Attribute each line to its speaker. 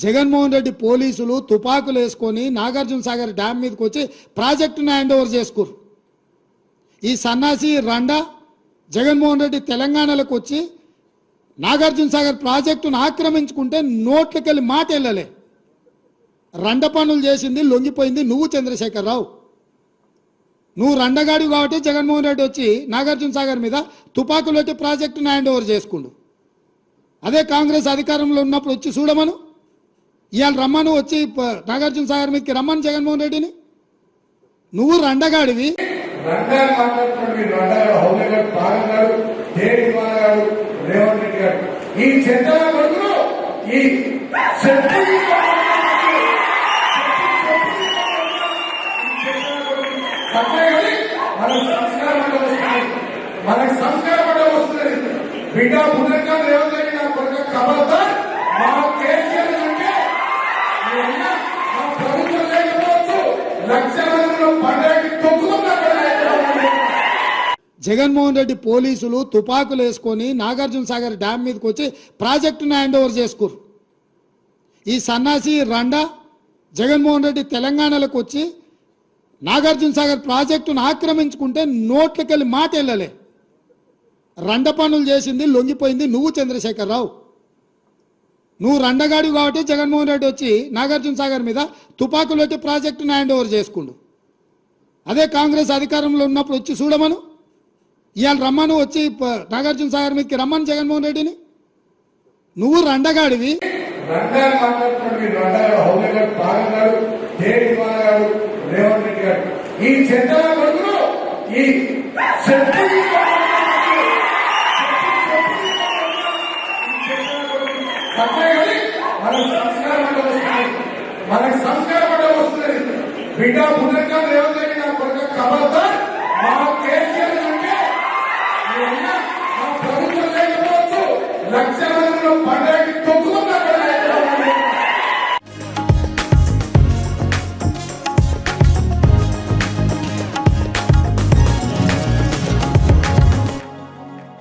Speaker 1: జగన్మోహన్ రెడ్డి పోలీసులు తుపాకులు వేసుకొని నాగార్జున సాగర్ డ్యామ్ మీదకి వచ్చి ప్రాజెక్టును హ్యాండ్ ఓవర్ చేసుకురు. ఈ సన్నాసి రండా జగన్మోహన్ రెడ్డి తెలంగాణలోకి వచ్చి నాగార్జున సాగర్ ప్రాజెక్టును ఆక్రమించుకుంటే నోట్లకెళ్ళి మాట వెళ్ళలే. రండ పనులు చేసింది లొంగిపోయింది నువ్వు చంద్రశేఖరరావు. నువ్వు రండగాడి కాబట్టి జగన్మోహన్ రెడ్డి వచ్చి నాగార్జున సాగర్ మీద తుపాకులు పెట్టి ప్రాజెక్టును హ్యాండ్ ఓవర్ చేసుకుండు. అదే కాంగ్రెస్ అధికారంలో ఉన్నప్పుడు వచ్చి చూడమను, ఇవాళ రమ్మను, వచ్చి నాగార్జున సాగర్ మీదకి రమ్మను జగన్మోహన్ రెడ్డిని. నువ్వు రండగాడివి.
Speaker 2: మనకు సంస్కారం అంటే వస్తుంది. బిడ్డ పునర్గా రేవంత్ రెడ్డి నా కొడుకు ఖబర్దార్, మా కేసీఆర్ అంటే మా ప్రభుత్వం లేకపోవచ్చు, లక్షల మందిలో పండగకి తొక్కుతున్నా.
Speaker 1: జగన్మోహన్ రెడ్డి పోలీసులు తుపాకులు వేసుకొని నాగార్జున సాగర్ డ్యామ్ మీదకి వచ్చి ప్రాజెక్టును హ్యాండ్ ఓవర్ చేసుకురు. ఈ సన్నాసి రండా జగన్మోహన్ రెడ్డి తెలంగాణలోకి వచ్చి నాగార్జున సాగర్ ప్రాజెక్టును ఆక్రమించుకుంటే నోట్లకెళ్ళి మాట వెళ్ళలే. రండ పనులు చేసింది లొంగిపోయింది నువ్వు చంద్రశేఖరరావు. నువ్వు రండగాడి కాబట్టి జగన్మోహన్ రెడ్డి వచ్చి నాగార్జున సాగర్ మీద తుపాకులు పెట్టి ప్రాజెక్టును హ్యాండ్ ఓవర్ చేసుకుండు. అదే కాంగ్రెస్ అధికారంలో ఉన్నప్పుడు వచ్చి చూడమను, ఇవాళ రమ్మను, వచ్చి నాగార్జున సాగర్ మీదకి రమ్మను జగన్మోహన్ రెడ్డిని. నువ్వు రండగాడివి.
Speaker 2: రేవంత్ రెడ్డి గారు ఈ చెత్తల కొడుకులు ఈ మనకు సంస్కారం అంటే వస్తుంది. మనకు సంస్కారం అంటే వస్తుంది. బిడ్డ పునర్గా రేవంత్ రెడ్డి నా కొడుకు ఖబర్దార్, మా కేసీఆర్ అంటే మా ప్రభుత్వం లేకపోవచ్చు, లక్షల మందిలో పండగకి